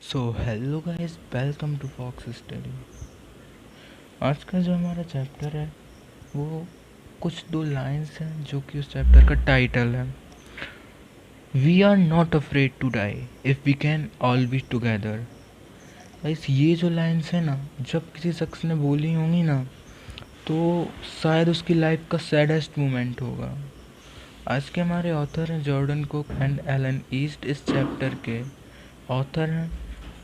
So hello guys, welcome to Fox Study. आज का जो हमारा चैप्टर है वो कुछ दो लाइंस हैं जो कि उस चैप्टर का टाइटल है। We are not afraid to die if we can all be together. Guys, ये जो लाइंस है ना, जब किसी शख्स ने बोली होंगी ना तो शायद उसकी लाइफ का सैडेस्ट मोमेंट होगा। आज के हमारे ऑथर हैं Jordan Cook and Alan East. इस चैप्टर के ऑथर हैं।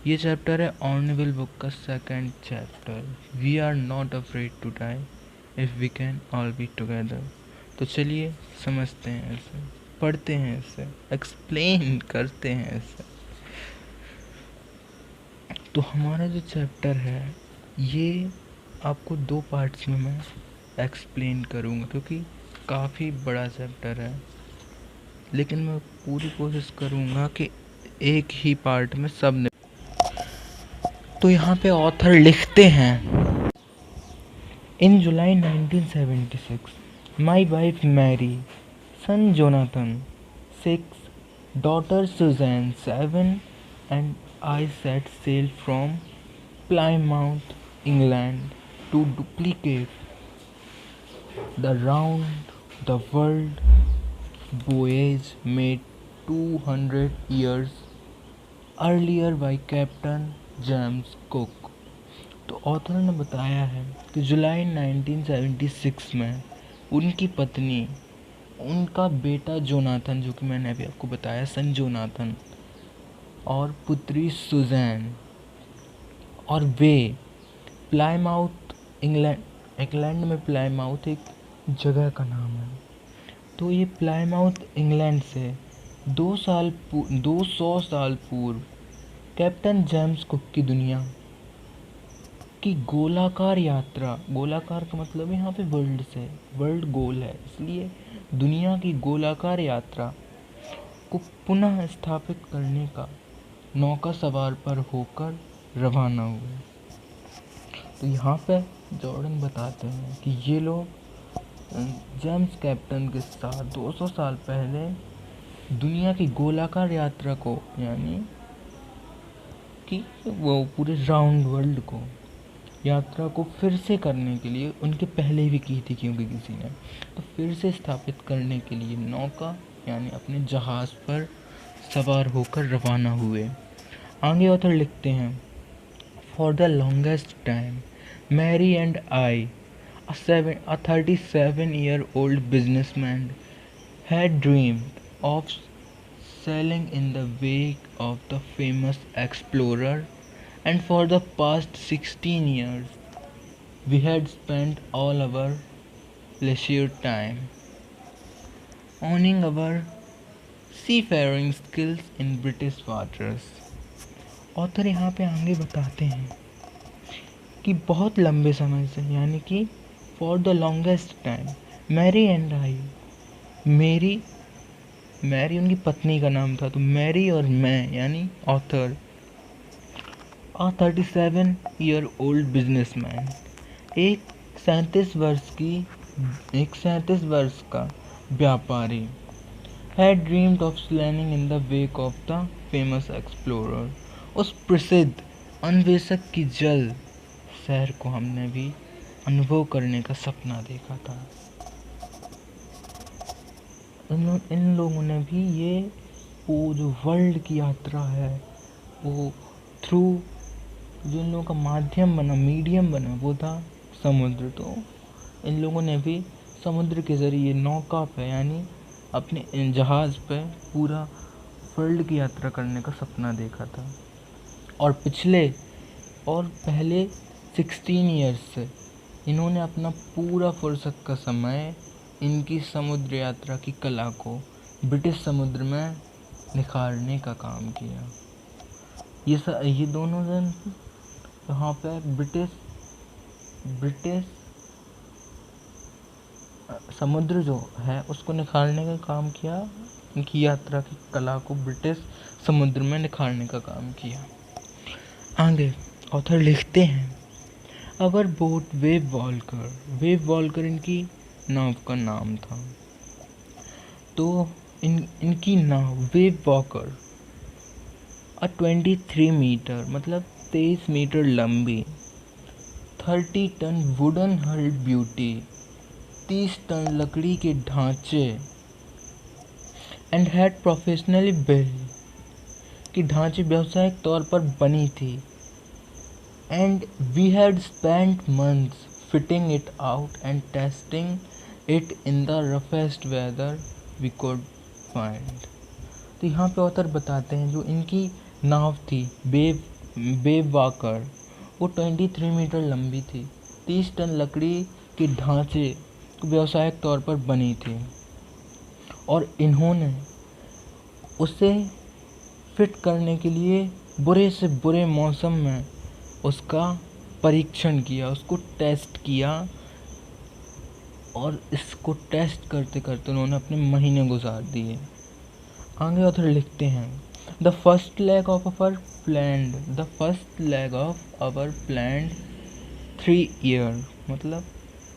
ये चैप्टर है ऑर्नेविल बुक का second chapter, we are not afraid to die if we can all be together. तो चलिए समझते हैं इसे, पढ़ते हैं इसे, एक्सप्लेन करते हैं इसे। तो हमारा जो चैप्टर है ये आपको दो पार्ट्स में मैं एक्सप्लेन करूँगा क्योंकि काफ़ी बड़ा चैप्टर है, लेकिन मैं पूरी कोशिश करूँगा कि एक ही पार्ट में सब। तो यहाँ पे ऑथर लिखते हैं, in July 1976 my wife Mary, son Jonathan 6, daughter Suzanne 7 and I set sail from Plymouth England to duplicate the round the world voyage made 200 years earlier by captain James Cook. तो author ने बताया है कि जुलाई 1976 में उनकी पत्नी, उनका बेटा जोनाथन, जो कि मैंने अभी आपको बताया सन जोनाथन, और पुत्री सुजैन, और वे प्लाईमाउथ इंग्लैंड में, प्लाईमाउथ एक जगह का नाम है, तो ये प्लाईमाउथ इंग्लैंड से 200 साल पूर्व कैप्टन जेम्स कुक की दुनिया की गोलाकार यात्रा, गोलाकार का मतलब यहाँ पे वर्ल्ड से, वर्ल्ड गोल है, इसलिए दुनिया की गोलाकार यात्रा को पुनः स्थापित करने का नौका सवार पर होकर रवाना हुए। तो यहाँ पे जॉर्डन बताते हैं कि ये लोग जेम्स कैप्टन के साथ 200 साल पहले दुनिया की गोलाकार यात्रा को, यानी कि वो पूरे राउंड वर्ल्ड को यात्रा को फिर से करने के लिए, उनके पहले भी की थी क्योंकि किसी ने, तो फिर से स्थापित करने के लिए नौका यानी अपने जहाज़ पर सवार होकर रवाना हुए। आगे ऑथर लिखते हैं, for the longest time Mary and I, a 37-year-old businessman, had dreamed of sailing in the wake of the famous explorer, and for the past 16 years we had spent all our leisure time owning our seafaring skills in British waters। Author यहाँ पे आगे बताते हैं कि बहुत लंबे समय से, यानी कि for the longest time, Mary and I, Mary उनकी पत्नी का नाम था, तो मैरी और मैं यानी ऑथर, a 37-year-old businessman, एक 37 वर्ष का व्यापारी, had dreamed of sailing in the wake of the famous explorer, उस प्रसिद्ध अन्वेषक की जल सैर को हमने भी अनुभव करने का सपना देखा था। इन लोगों ने भी ये वो जो वर्ल्ड की यात्रा है वो थ्रू, जो इन लोगों का माध्यम बना, मीडियम बना, वो था समुद्र। तो इन लोगों ने भी समुद्र के ज़रिए नौका पे, यानी अपने जहाज़ पे पूरा वर्ल्ड की यात्रा करने का सपना देखा था। और पहले 16 ईयर्स से इन्होंने अपना पूरा फुर्सत का समय इनकी समुद्र यात्रा की कला को ब्रिटिश समुद्र में निखारने का काम किया। ये दोनों जन यहाँ पे ब्रिटिश समुद्र जो है उसको निखारने का काम किया, इनकी यात्रा की कला को ब्रिटिश समुद्र में निखारने का काम किया। आगे ऑथर लिखते हैं, अवर बोट वेव वॉल्कर इनकी नाव का नाम था, तो इनकी नाव वेव वॉकर 23 मीटर मतलब 23 मीटर लंबी, 30 टन वुडन हल ब्यूटी, 30 टन लकड़ी के ढांचे, एंड हैड प्रोफेशनली बिल्ड कि ढांचे व्यावसायिक तौर पर बनी थी, and we had spent months fitting it out and testing it in the roughest weather we could find. तो यहाँ पे ऑथर बताते हैं जो इनकी नाव थी बेब वाकर, वो 23 मीटर लंबी थी, 30 टन लकड़ी के ढांचे व्यावसायिक तौर पर बनी थी, और इन्होंने उसे फिट करने के लिए बुरे से बुरे मौसम में उसका परीक्षण किया, उसको टेस्ट किया, और इसको टेस्ट करते करते उन्होंने अपने महीने गुजार दिए। आगे ऑथर लिखते हैं the first leg of our planned 3 year, मतलब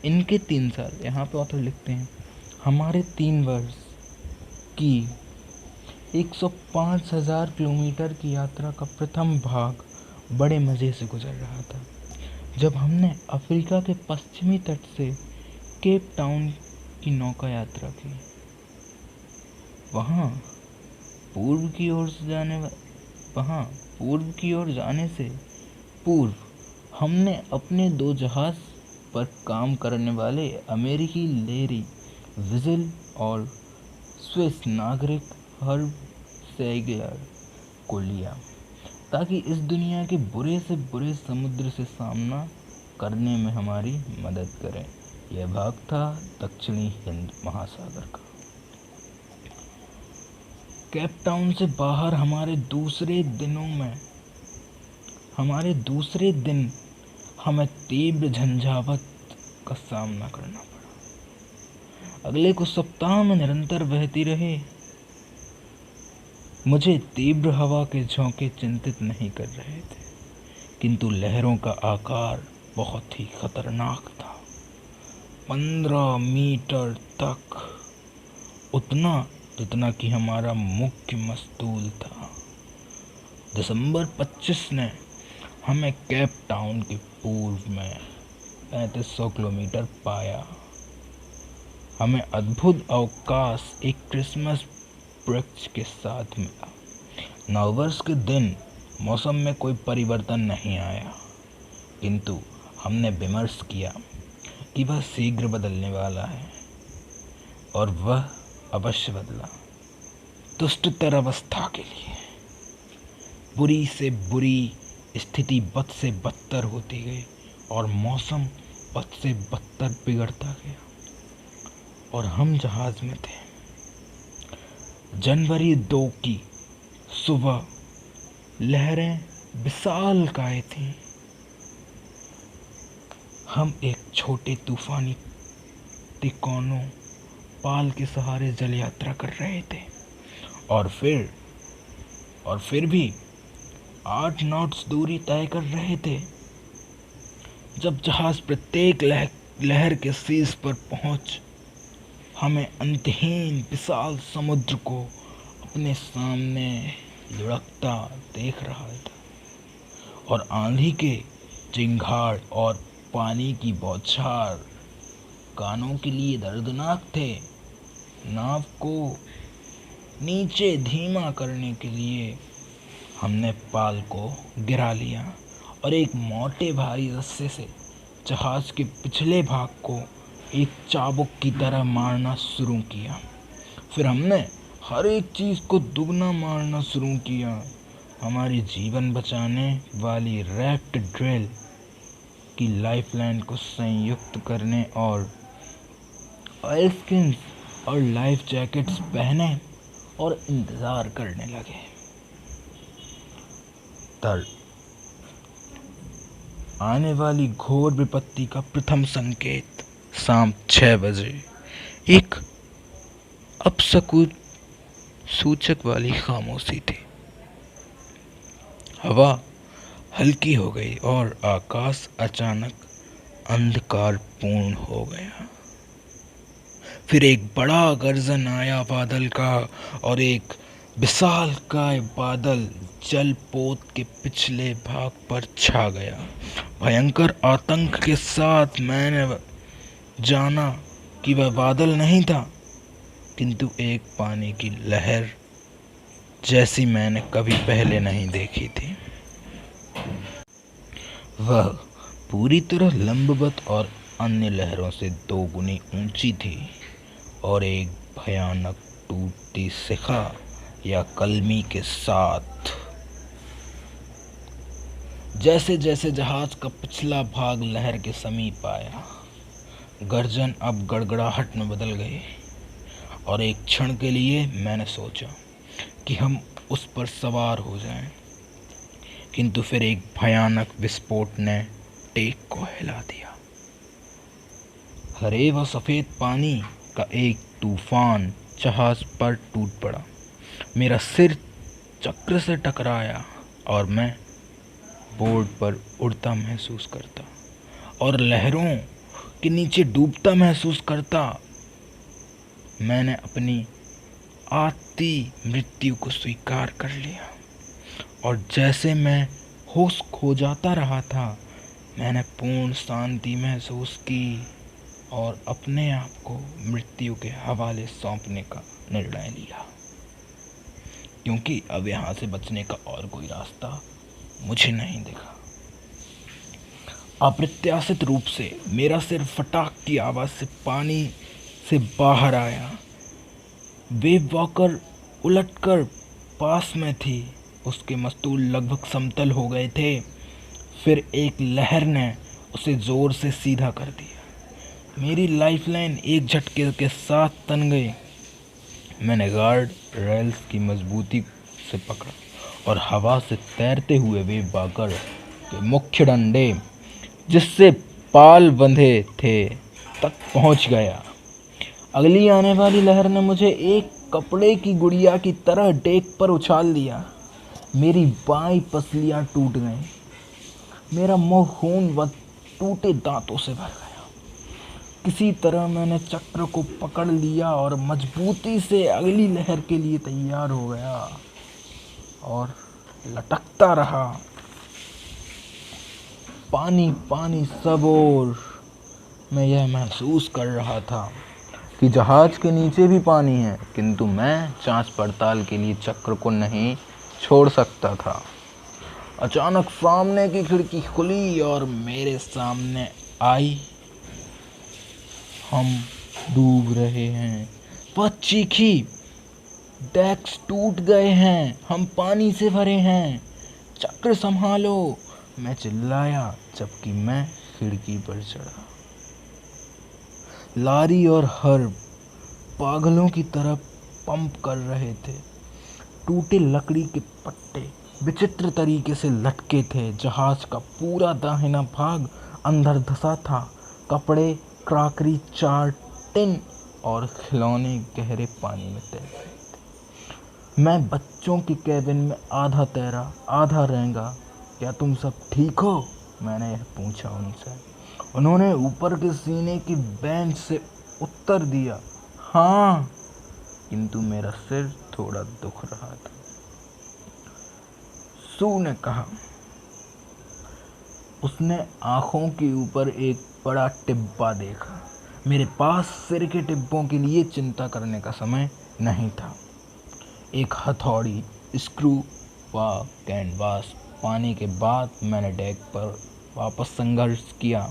इनके 3 साल। यहाँ पे ऑथर लिखते हैं हमारे 3 वर्ष की 105,000 किलोमीटर की यात्रा का प्रथम भाग बड़े मज़े से गुजर रहा था जब हमने अफ्रीका के पश्चिमी तट से केप टाउन की नौका यात्रा की। वहाँ पूर्व की ओर जाने से पूर्व हमने अपने 2 जहाज पर काम करने वाले अमेरिकी लेरी विजिल और स्विस नागरिक हर्ब सेगलर को लिया ताकि इस दुनिया के बुरे से बुरे समुद्र से सामना करने में हमारी मदद करें। यह भाग था दक्षिणी हिंद महासागर का। केप टाउन से बाहर हमारे दूसरे दिन हमें तीव्र झंझावत का सामना करना पड़ा। अगले कुछ सप्ताह में निरंतर बहती रही। मुझे तीव्र हवा के झोंके चिंतित नहीं कर रहे थे, किंतु लहरों का आकार बहुत ही खतरनाक था। 15 मीटर तक, उतना जितना कि हमारा मुख्य मस्तूल था। दिसंबर 25 ने हमें केप टाउन के पूर्व में 3500 किलोमीटर पाया। हमें अद्भुत अवकाश एक क्रिसमस वृक्ष के साथ मिला। नववर्ष के दिन मौसम में कोई परिवर्तन नहीं आया, किंतु हमने विमर्श किया कि वह शीघ्र बदलने वाला है, और वह अवश्य बदला। दुष्टतर अवस्था के लिए बुरी से बुरी स्थिति बद से बदतर होती गई, और मौसम बद से बदतर बिगड़ता गया, और हम जहाज में थे। जनवरी 2 की सुबह लहरें विशाल काय थीं। हम एक छोटे तूफानी तिकोनों पाल के सहारे जल यात्रा कर रहे थे, और फिर भी 8 नॉट्स दूरी तय कर रहे थे जब जहाज प्रत्येक लहर के शीर्ष पर पहुंच हमें अंतहीन विशाल समुद्र को अपने सामने लुढ़कता देख रहा था, और आंधी के चिंगाड़ और पानी की बौछार कानों के लिए दर्दनाक थे। नाव को नीचे धीमा करने के लिए हमने पाल को गिरा लिया और एक मोटे भारी रस्से से जहाज के पिछले भाग को एक चाबुक की तरह मारना शुरू किया। फिर हमने हर एक चीज़ को दुगना मारना शुरू किया। हमारी जीवन बचाने वाली रैफ्ट ड्रिल की लाइफलाइन को संयुक्त करने और ऑयल स्किन्स और लाइफ जैकेट्स पहने और इंतज़ार करने लगे। तब आने वाली घोर विपत्ति का प्रथम संकेत शाम 6 बजे एक अपशकुन सूचक वाली खामोशी थी। हवा हल्की हो गई और आकाश अचानक अंधकारपूर्ण हो गया। फिर एक बड़ा गर्जन आया बादल का, और एक विशालकाय बादल जलपोत के पिछले भाग पर छा गया। भयंकर आतंक के साथ मैंने जाना कि वह बादल नहीं था, किंतु एक पानी की लहर जैसी मैंने कभी पहले नहीं देखी थी। वह पूरी तरह लंबवत और अन्य लहरों से 2 गुनी ऊंची थी और एक भयानक टूटती शिखा या कलमी के साथ। जैसे जैसे जहाज का पिछला भाग लहर के समीप आया, गर्जन अब गड़गड़ाहट में बदल गई और एक क्षण के लिए मैंने सोचा कि हम उस पर सवार हो जाएं, किंतु फिर एक भयानक विस्फोट ने टेक को हिला दिया। हरे व सफेद पानी का एक तूफान जहाज पर टूट पड़ा। मेरा सिर चक्र से टकराया और मैं बोर्ड पर उड़ता महसूस करता और लहरों के नीचे डूबता महसूस करता। मैंने अपनी आती मृत्यु को स्वीकार कर लिया और जैसे मैं होश खो जाता रहा था, मैंने पूर्ण शांति महसूस की और अपने आप को मृत्यु के हवाले सौंपने का निर्णय लिया, क्योंकि अब यहाँ से बचने का और कोई रास्ता मुझे नहीं दिखा। अप्रत्याशित रूप से मेरा सिर फटाक की आवाज़ से पानी से बाहर आया। वेव वॉकर उलटकर पास में थी, उसके मस्तूल लगभग समतल हो गए थे। फिर एक लहर ने उसे जोर से सीधा कर दिया। मेरी लाइफलाइन एक झटके के साथ तन गई। मैंने गार्ड रेल्स की मजबूती से पकड़ा और हवा से तैरते हुए वेव वॉकर के मुख्य डंडे, जिससे पाल बंधे थे, तक पहुंच गया। अगली आने वाली लहर ने मुझे एक कपड़े की गुड़िया की तरह डेक पर उछाल दिया। मेरी बाईं पसलियां टूट गईं। मेरा मुंह खून व टूटे दांतों से भर गया। किसी तरह मैंने चक्र को पकड़ लिया और मजबूती से अगली लहर के लिए तैयार हो गया और लटकता रहा। पानी पानी सब ओर। मैं यह महसूस कर रहा था कि जहाज के नीचे भी पानी है, किंतु मैं जांच पड़ताल के लिए चक्र को नहीं छोड़ सकता था। अचानक सामने की खिड़की खुली और मेरे सामने आई। हम डूब रहे हैं, वह चीखी। डेक्स टूट गए हैं, हम पानी से भरे हैं, चक्र संभालो, मैं चिल्लाया जबकि मैं खिड़की पर चढ़ा। लारी और हर्ब पागलों की तरह पंप कर रहे थे। टूटे लकड़ी के पट्टे विचित्र तरीके से लटके थे। जहाज का पूरा दाहिना भाग अंदर धंसा था। कपड़े, क्रॉकरी, चार टिन और खिलौने गहरे पानी में तैर रहे थे। मैं बच्चों की केबिन में आधा तैरा आधा रेंगा। क्या तुम सब ठीक हो? मैंने यह पूछा उनसे। उन्होंने ऊपर के सीने की बेंच से उत्तर दिया, हाँ, किंतु मेरा सिर थोड़ा दुख रहा था। सू ने कहा। उसने आंखों के ऊपर एक बड़ा टिब्बा देखा। मेरे पास सिर के टिब्बों के लिए चिंता करने का समय नहीं था। एक हथौड़ी, स्क्रू व कैनवास पाने के बाद मैंने डेक पर वापस संघर्ष किया।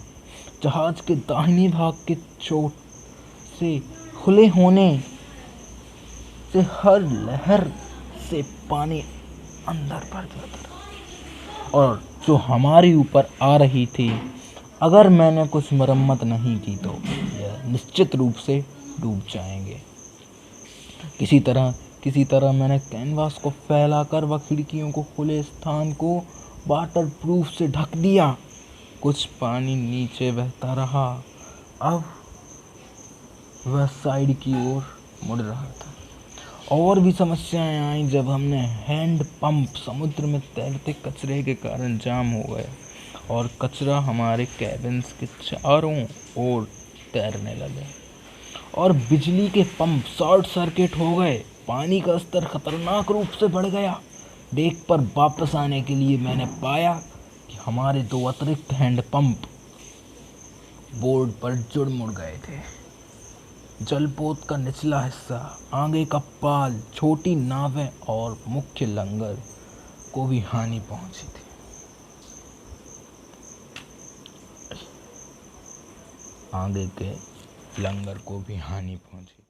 जहाज के दाहिनी भाग के चोट से खुले होने से हर लहर से पानी अंदर भर जाता था और जो हमारे ऊपर आ रही थी, अगर मैंने कुछ मरम्मत नहीं की तो यह निश्चित रूप से डूब जाएंगे। किसी तरह मैंने कैनवास को फैलाकर व खिड़कियों को खुले स्थान को वाटर प्रूफ से ढक दिया। कुछ पानी नीचे बहता रहा। अब वह साइड की ओर मुड़ रहा था। और भी समस्याएं आईं जब हमने हैंड पंप समुद्र में तैरते कचरे के कारण जाम हो गया और कचरा हमारे कैबिन्स के चारों ओर तैरने लगे और बिजली के पंप शॉर्ट सर्किट हो गए। पानी का स्तर खतरनाक रूप से बढ़ गया। डेक पर वापस आने के लिए मैंने पाया कि हमारे 2 अतिरिक्त हैंडपंप बोर्ड पर जुड़ मुड़ गए थे। जलपोत का निचला हिस्सा, आगे का पाल, छोटी नावें और मुख्य लंगर को भी हानि पहुंची थी। आगे के लंगर को भी हानि पहुंची।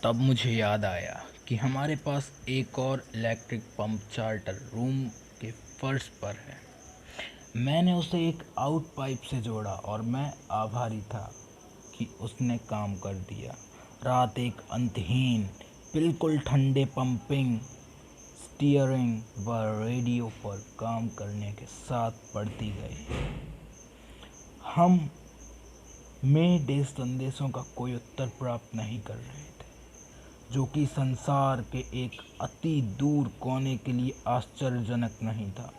तब मुझे याद आया कि हमारे पास एक और इलेक्ट्रिक पंप चार्टर रूम के फर्श पर है। मैंने उसे एक आउट पाइप से जोड़ा और मैं आभारी था कि उसने काम कर दिया। रात एक अंतहीन, बिल्कुल ठंडे पंपिंग, स्टीयरिंग व रेडियो पर काम करने के साथ बढ़ती गई। हम में डे संदेशों का कोई उत्तर प्राप्त नहीं कर रहे थे, जो कि संसार के एक अति दूर कोने के लिए आश्चर्यजनक नहीं था।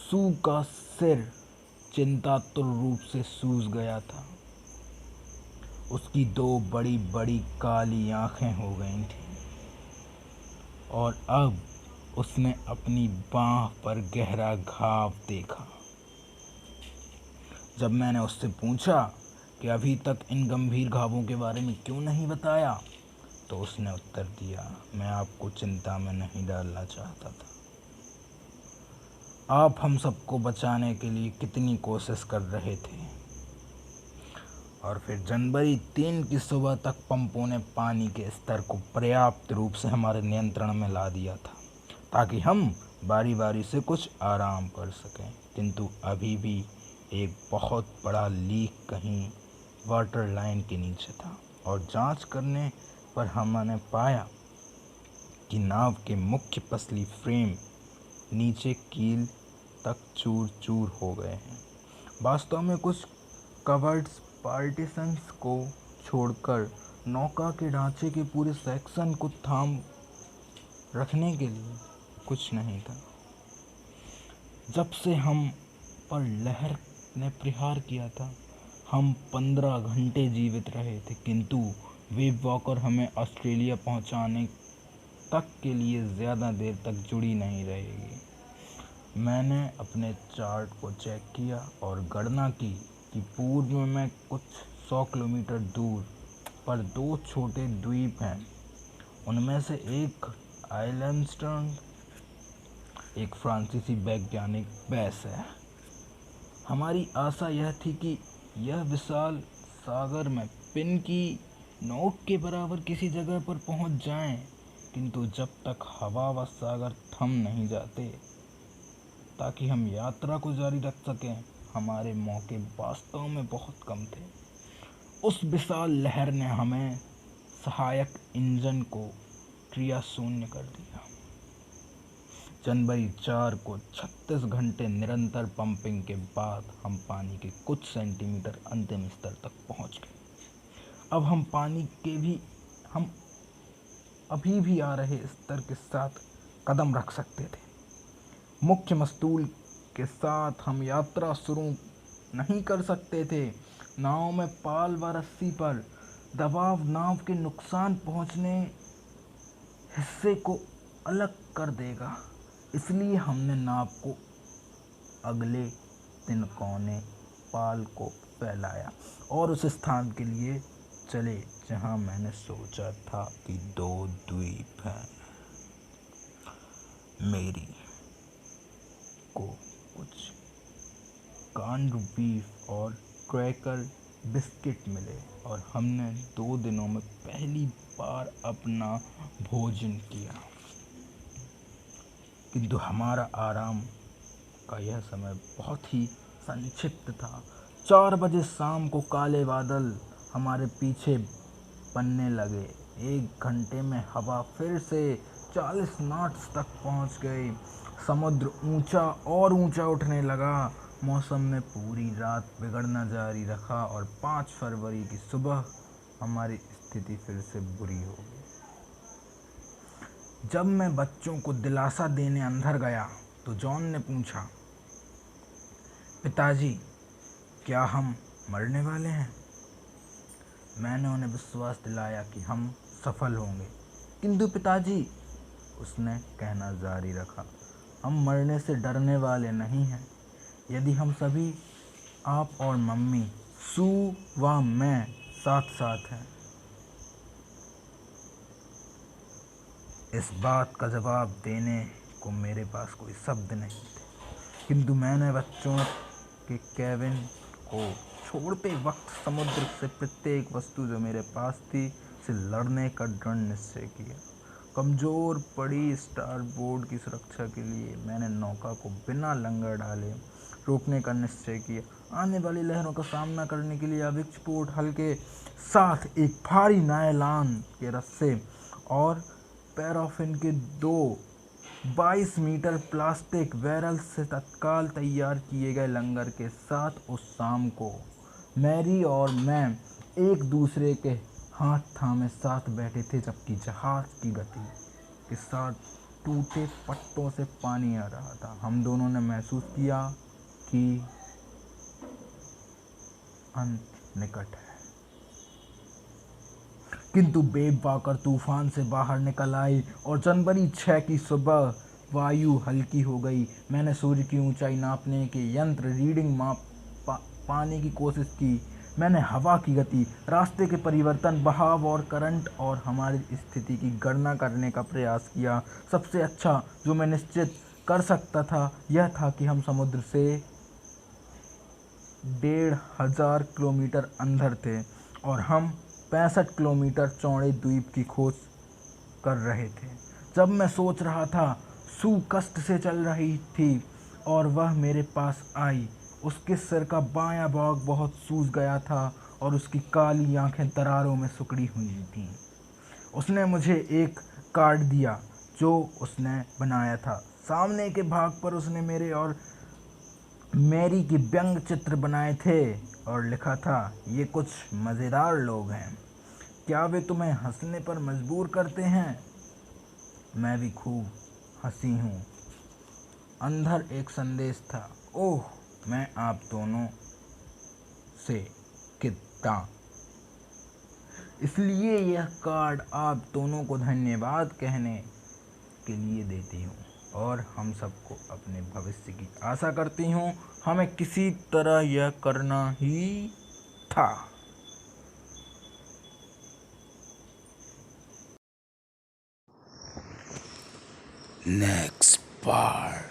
सू का सिर चिंतातुर रूप से सूज गया था। उसकी 2 बड़ी बड़ी काली आंखें हो गई थीं और अब उसने अपनी बांह पर गहरा घाव देखा। जब मैंने उससे पूछा कि अभी तक इन गंभीर घावों के बारे में क्यों नहीं बताया, तो उसने उत्तर दिया, मैं आपको चिंता में नहीं डालना चाहता था। आप हम सबको बचाने के लिए कितनी कोशिश कर रहे थे। और फिर जनवरी 3 की सुबह तक पंपों ने पानी के स्तर को पर्याप्त रूप से हमारे नियंत्रण में ला दिया था, ताकि हम बारी बारी से कुछ आराम कर सकें। किंतु अभी भी एक बहुत बड़ा लीक कहीं वाटर लाइन के नीचे था, और जांच करने पर हमने पाया कि नाव के मुख्य पसली फ्रेम नीचे कील तक चूर चूर हो गए हैं। वास्तव में कुछ कवर्ड्स पार्टीशंस को छोड़कर नौका के ढांचे के पूरे सेक्शन को थाम रखने के लिए कुछ नहीं था। जब से हम पर लहर ने प्रहार किया था, हम 15 घंटे जीवित रहे थे, किंतु वेव वॉकर हमें ऑस्ट्रेलिया पहुंचाने तक के लिए ज़्यादा देर तक जुड़ी नहीं रहेगी। मैंने अपने चार्ट को चेक किया और गणना की कि पूर्व में कुछ 100 किलोमीटर दूर पर 2 छोटे द्वीप हैं। उनमें से एक आइलैंडस्टर्न, एक फ्रांसीसी वैज्ञानिक बैस है। हमारी आशा यह थी कि यह विशाल सागर में पिन की नोक के बराबर किसी जगह पर पहुंच जाएं, किंतु जब तक हवा व सागर थम नहीं जाते ताकि हम यात्रा को जारी रख सकें, हमारे मौके वास्तव में बहुत कम थे। उस विशाल लहर ने हमें सहायक इंजन को क्रिया शून्य कर दिया। जनवरी 4 को 36 घंटे निरंतर पंपिंग के बाद हम पानी के कुछ सेंटीमीटर अंतिम स्तर तक पहुंच गए। अब हम पानी के हम अभी भी आ रहे स्तर के साथ कदम रख सकते थे। मुख्य मस्तूल के साथ हम यात्रा शुरू नहीं कर सकते थे। नाव में पाल व रस्सी पर दबाव नाव के नुकसान पहुंचने हिस्से को अलग कर देगा, इसलिए हमने नाव को अगले तिनकोने पाल को फैलाया और उस स्थान के लिए चले जहां मैंने सोचा था कि 2 द्वीप हैं। मेरी को कुछ कॉर्न्ड बीफ और क्रैकर बिस्किट मिले और हमने 2 दिनों में पहली बार अपना भोजन किया। किंतु हमारा आराम का यह समय बहुत ही संक्षिप्त था। 4 बजे शाम को काले बादल हमारे पीछे बनने लगे। 1 घंटे में हवा फिर से 40 नॉट्स तक पहुंच गई। समुद्र ऊंचा और ऊंचा उठने लगा। मौसम ने पूरी रात बिगड़ना जारी रखा और 5 फरवरी की सुबह हमारी स्थिति फिर से बुरी हो गई। जब मैं बच्चों को दिलासा देने अंदर गया तो जॉन ने पूछा, पिताजी, क्या हम मरने वाले हैं? मैंने उन्हें विश्वास दिलाया कि हम सफल होंगे, किंतु पिताजी, उसने कहना जारी रखा, हम मरने से डरने वाले नहीं हैं। यदि हम सभी, आप और मम्मी, सू व मैं, साथ साथ हैं। इस बात का जवाब देने को मेरे पास कोई शब्द नहीं थे, किंतु मैंने बच्चों के केबिन को छोड़ते वक्त समुद्र से प्रत्येक वस्तु जो मेरे पास थी से लड़ने का दृढ़ निश्चय किया। कमज़ोर पड़ी स्टार बोर्ड की सुरक्षा के लिए मैंने नौका को बिना लंगर डाले रोकने का निश्चय किया। आने वाली लहरों का सामना करने के लिए अभिक्ष पोर्ट हल के साथ एक भारी नायलॉन के रस्से और पैराफिन के 22 मीटर प्लास्टिक बैरल से तत्काल तैयार किए गए लंगर के साथ उस शाम को मैरी और मैं एक दूसरे के हाथ थामे साथ बैठे थे, जबकि जहाज की गति के साथ टूटे पट्टों से पानी आ रहा था। हम दोनों ने महसूस किया कि अंत निकट है, किंतु बेब वाकर तूफान से बाहर निकल आई और जनवरी 6 की सुबह वायु हल्की हो गई। मैंने सूर्य की ऊंचाई नापने के यंत्र रीडिंग पाने की कोशिश की। मैंने हवा की गति, रास्ते के परिवर्तन, बहाव और करंट और हमारी स्थिति की गणना करने का प्रयास किया। सबसे अच्छा जो मैं निश्चित कर सकता था यह था कि हम समुद्र से 1500 किलोमीटर अंदर थे और हम 65 किलोमीटर चौड़े द्वीप की खोज कर रहे थे। जब मैं सोच रहा था, सू कष्ट से चल रही थी और वह मेरे पास आई। उसके सिर का बायां भाग बहुत सूज गया था और उसकी काली आंखें दरारों में सिकुड़ी हुई थीं। उसने मुझे एक कार्ड दिया जो उसने बनाया था। सामने के भाग पर उसने मेरे और मैरी के व्यंग चित्र बनाए थे और लिखा था, ये कुछ मज़ेदार लोग हैं, क्या वे तुम्हें हंसने पर मजबूर करते हैं? मैं भी खूब हंसी हूँ। अंदर एक संदेश था, ओह मैं आप दोनों से कितना, इसलिए यह कार्ड आप दोनों को धन्यवाद कहने के लिए देती हूँ और हम सबको अपने भविष्य की आशा करती हूँ। हमें किसी तरह यह करना ही था। Next part.